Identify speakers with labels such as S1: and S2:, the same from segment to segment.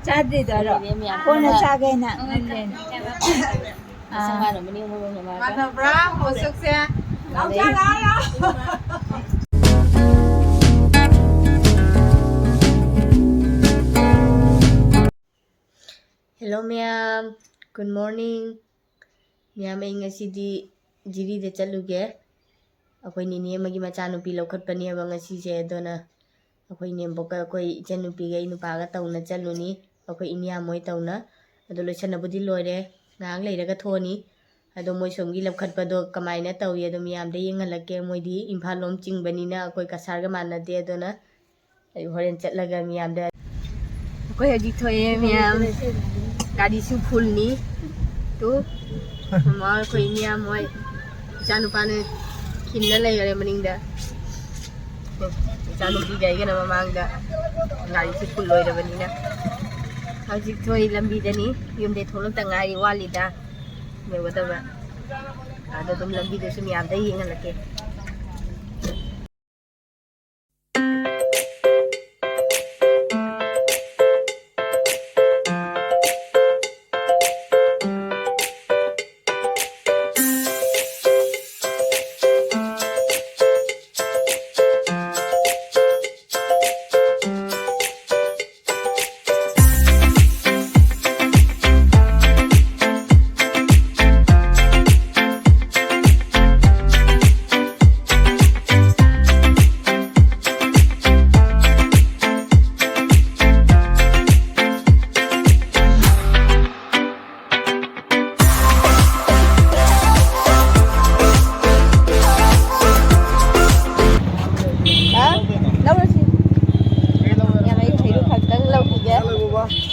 S1: Chadi daro. Kona chage na.
S2: Sama no mani mo mo ma.
S1: Mana bra hosok se. Lao cha la la.
S2: Hello ma'am. Good morning. Ma'am ay ngasidi Jiri da chatluge. Akoy nini magi macha nupi lwkhatpani aba ngasise adona akoy nemboka akoy ichanupi ga inupaga tawna chaluni akoy inya moy tawna ado loisanabudi loire ngang leiraga thoni ado moy somgi lwkhatpa do kamaina tawi ado miyam de yengalake moydi imphal lom chingbanina akoy kasar ga manade adona ay horen chatlaga miyam da akoy hajik thoye miyam gadi su phulni tu ma akoy miyam moy ichanupane kinna lay gare maningda ichanupi ga igana mamangda gadi su phul loira banina hajik thoi lambi dani yumde tholok ta ngari walida mewadaba ado dum lambi de sum yam da yengalake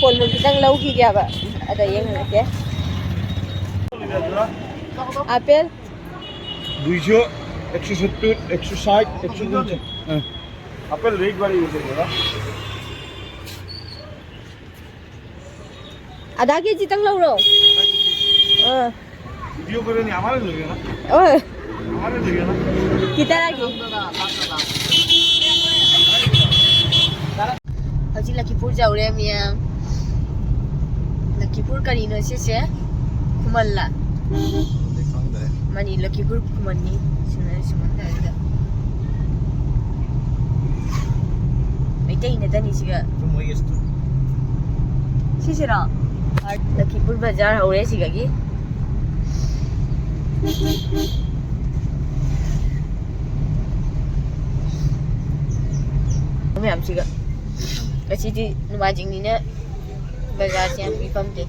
S2: phone mình đang lâu khi kìa bạn ở đây em này kìa apple
S3: 200 170 160 190 apple rate वाली use करेगा
S2: आधा KG तक लो रो
S3: video करे नहीं हमारे लगे ना
S2: ओए
S3: हमारे लगे ना
S2: कितना की हजी लखीपुर जाऊरे मिया लखीपुर करीनो से खुमल्ला मनी लखीपुर खुमन्नी सुना सुमन दादा मेटे दनी सिगा सिसिरा लखीपुर बाजार हौरे सिगागी ma'am सिगा Kasi numajing nina bagas yang pipam deh.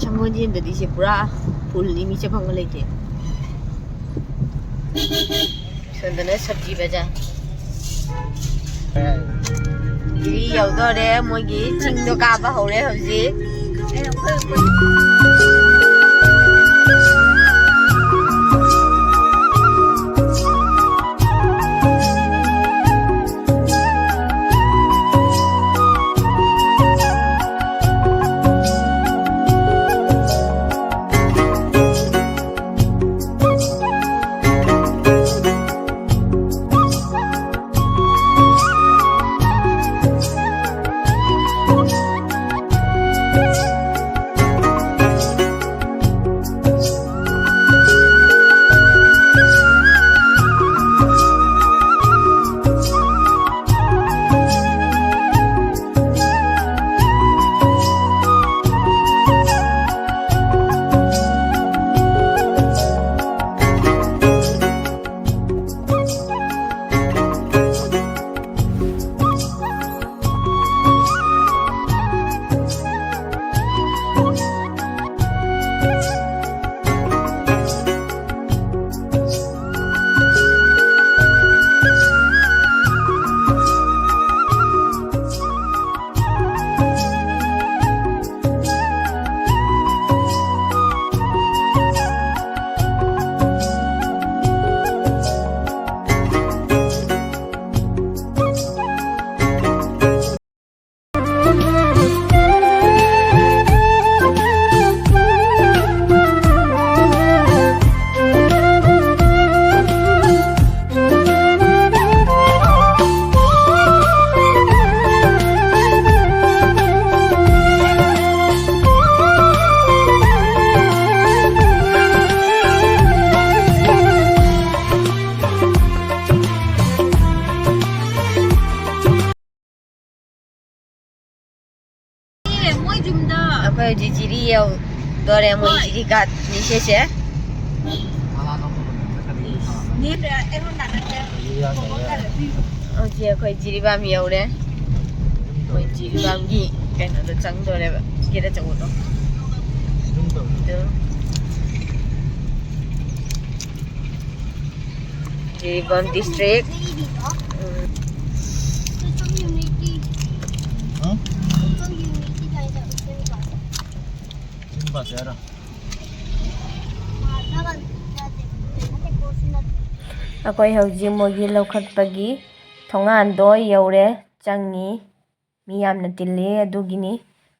S2: Chamboji dari si pura full ni micha bang lagi deh. Sebenarnya sabji baca. Jadi yaudah deh, mau gini cingdo kaba hore habji. Aku jiri yo dore mo jiri kat ni se.
S1: Ni de em không đặt được.
S2: Oke aku jiri bam yo re. Aku jiri bam gi kan ada chang dore ba. Kira chang uto. Jiri bam district. Aku hauji mogi lwkhatpagi thongan do yaure changi mi yamna tille adugini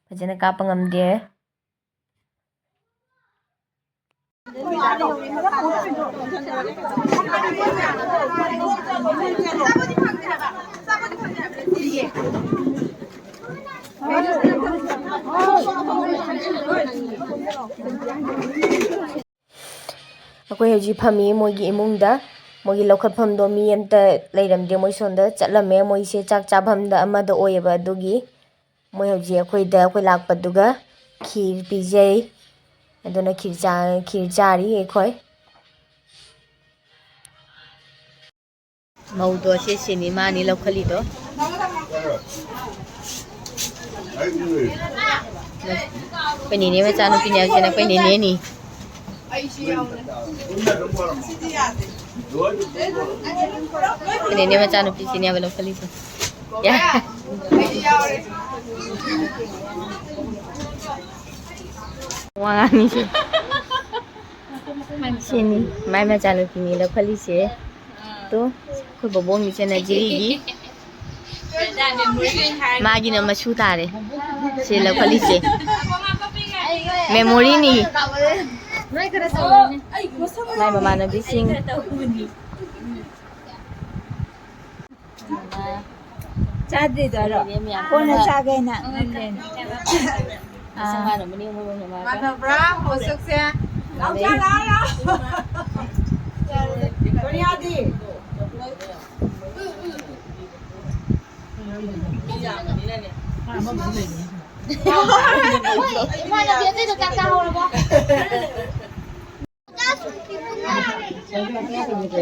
S2: fajana kapa ngamde. Aku hauji phami mogi imungda mogi lwkhatpham do mi amta leiramde moi sonda chatlame moi se chak chabhamda amada oyeba adugi moi hauji akoi lakpa duga khir pijai aduna khir chari ekhoi maudo se cinema ni lawkhali do penini ma chanu pinya jena penini ni ini macam nupi sini apa lokal itu ya wah ni sini mai macam nupi ni lokal itu tu kau bawa ni cina jiri magi nama sutare si lokal itu memori ni Mai mama na bising.
S1: Chadri daro. Kona sagay na.
S2: Sama na muni mo mo ma.
S1: Mana bra ho sakse. Lao cha la ya. Dunia di.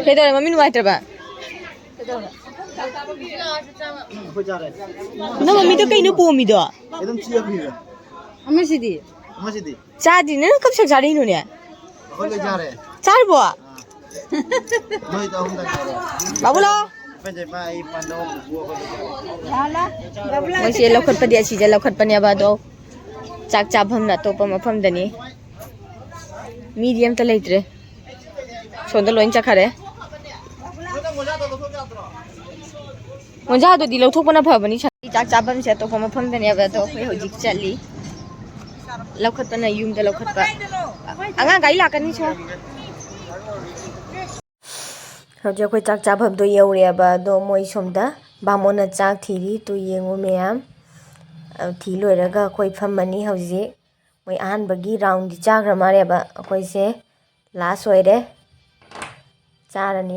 S2: Thế thôi mami nuai traba. Nó mami to kai no po mi do.
S3: एकदम chia फिर
S1: Ami sidi.
S3: मस्जिद
S2: Cha di ne kap sak jari no ne.
S3: खोले जा रहे
S2: Char bo.
S3: मैं तो हम तक
S2: Babu lo.
S3: पंजे पाई पंडो बुआ को
S1: Hala. Babla.
S2: Moi se lokhat pa dia si ja lokhat pa ne ba do. Chak cha pham na to pa ma pham da ni. Medium ta leitre. Sonda loin cha khare. Monja do di lo thok pa na pha bani chak cha pham se to pa ma pham da ne ba do khoi hojik chali. Lokhat pa na yum da lokhat pa. Anga gai la kan ni cha. Hojik khoi chak cha pham do yaure ba do moi somda bamona chak thiri tu yengu meyam. Thi loiraga khoi phamani hauji moi ahan bagi round di chagra mare ba khoi se last oire charani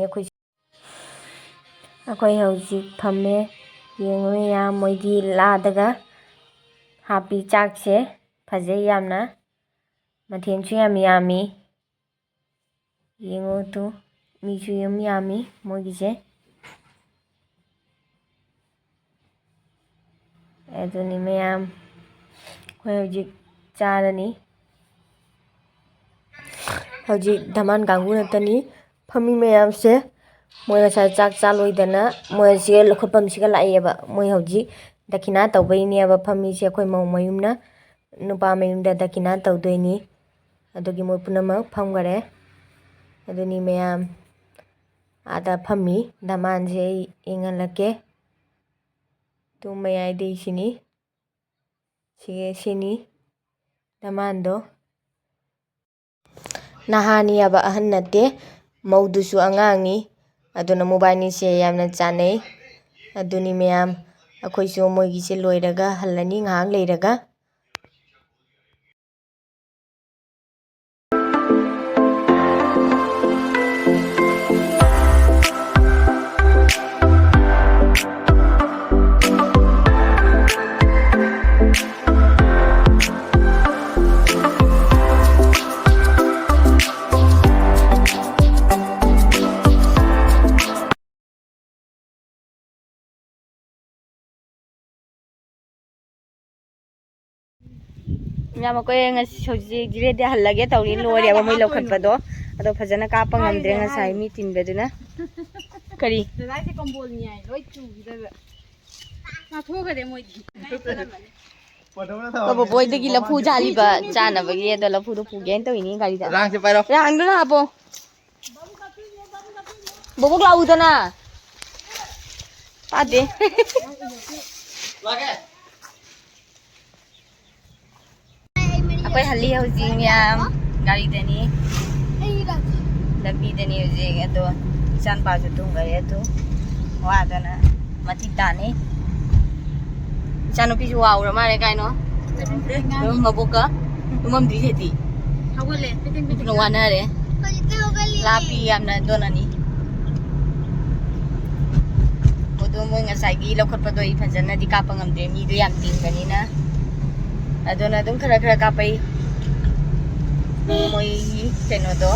S2: khoi hauji phamme yengu ya moi di la daga happy chak se phaje yamna mathen chu yam yami yengu tu mi chu yam yami moi gi se aduni meyam khoi hauji charani hauji dhaman gangu natani phami meyam se moi ga chak chaloi dana moi se lokhapam siga lai ba moi hauji dakina tawbai ni ba phami se khoi mau mayumna nupa mayumda dakina tawdoini adugi moi punama phamgare aduni meyam ada phami dhaman je ingalake tu mayai dei sini sini damando nahani aba ahan nate maudusu angangi aduna mobile se yamna chanei aduni meyam akhoi su moi gi se loiraga halani ngahang leiraga ꯃꯌꯥꯝ ꯑꯩꯈꯣꯏ ꯉꯁꯤ ꯍꯧꯖꯤꯛ ꯖꯤꯔꯦꯗꯤ ꯍꯜꯂꯒꯦ ꯇꯧꯔꯤ ꯂꯣꯏꯔꯦꯕ ꯃꯣꯏ ꯂꯧꯈꯠꯄꯗꯣ ꯑꯗꯣ ꯐꯖꯅ ꯀꯥꯞꯄ ꯉꯝꯗ꯭ꯔꯦ ꯉꯁꯥꯏ ꯃꯤ ꯇꯤꯟꯕꯗꯨꯅ ꯀꯔꯤ
S1: ꯗꯗꯥꯏꯁꯦ ꯀꯝꯕꯣꯜꯅꯤ ꯌꯥꯏ ꯂꯣꯏ ꯆꯨꯈꯤꯗꯕ ꯉꯥꯊꯣꯛꯈ꯭ꯔꯦ ꯃꯣꯏꯗꯤ
S2: ꯕꯣꯏꯗꯒꯤ ꯂꯐꯨ ꯖꯥꯂꯤꯕ ꯆꯥꯅꯕꯒꯤ ꯑꯗꯣ ꯂꯐꯨꯗꯣ ꯄꯨꯒꯦꯅ ꯇꯧꯏꯅꯤ ꯒꯥꯔꯤꯗ
S3: ꯔꯥꯡꯁꯦ ꯄꯥꯏꯔꯣ
S2: ꯔꯥꯡꯗꯨꯅ ꯍꯥꯞꯄꯣ ꯕꯣꯕꯣꯛ ꯂꯥꯛꯎꯗꯅ ꯇꯥꯗꯦ ꯑꯩꯈꯣꯏ ꯍꯜꯂꯤ ꯍꯧꯖꯤꯛ ꯃꯌꯥꯝ ꯒꯥꯔꯤꯗꯅꯤ ꯂꯝꯕꯤꯗꯅꯤ ꯍꯧꯖꯤꯛ ꯑꯗꯣ ꯏꯆꯥꯅꯨꯄꯥꯁꯨ ꯇꯨꯝꯈꯔꯦ ꯑꯗꯣ ꯋꯥꯗꯅ ꯃꯊꯤ ꯇꯥꯅꯤ 이찬우피지 와 오라 말해 가이노 너무 먹을까? 너무 뒤지지
S1: hawale
S2: 너 와나래 라피 amna donani modu mo ngasai lokot pa doi phajana di kapang amde mi do yam ting kanina adona dum khara khara kapai moi keno do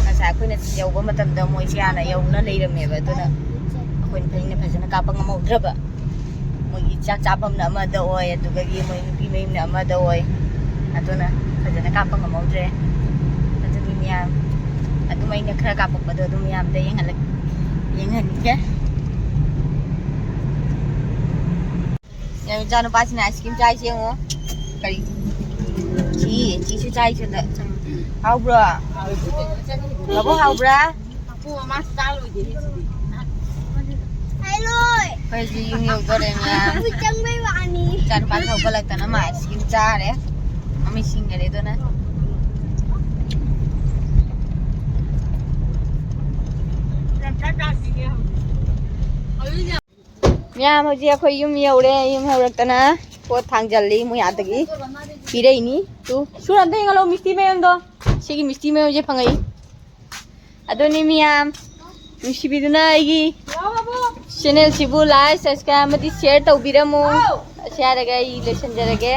S2: ngasai khoina yauba matam da moi siana yauna leirameba adona akoin phaina phajana kapang amaudraba मोगी चाक चापम न अमदा ओय अदुगगी मोय नुपी ma'am न अमदा ओय अदुना फजना कापम मौद्रे अदुगी मियाम अदुमై न खरा कापपदो अदु मियाम दे येंगहनिके या जानु पासिना आइसक्रीम चाइ सेंगो करी ची सु चाइ छ द हाउब्रा बाबु हाउब्रा
S1: apo mas talo de
S2: Kaya yung yogurt niya. Diyan pa sa balag na naman. Skin chare. Mami singa dito na. Mia moji ako yung yaure yung hawrak na. Po thangjali mo yadagi. Piray ni. Tu. Suran tayo ngalo misti mayon do. Sige misti mayon je pangai. Ado ni miyam. ꯅꯨꯡꯁꯤꯕꯤꯗꯨꯅ ꯑꯩꯒꯤ ꯆꯦꯅꯦꯜꯁꯤꯕꯨ like subscribe ꯑꯃꯗꯤ ꯁꯤꯌꯔ ꯇꯧꯕꯤꯔꯝꯃꯨ ꯑꯁꯤ ꯍꯥꯏꯔꯒ ꯑꯩ ꯂꯣꯏꯁꯤꯟꯖꯔꯒꯦ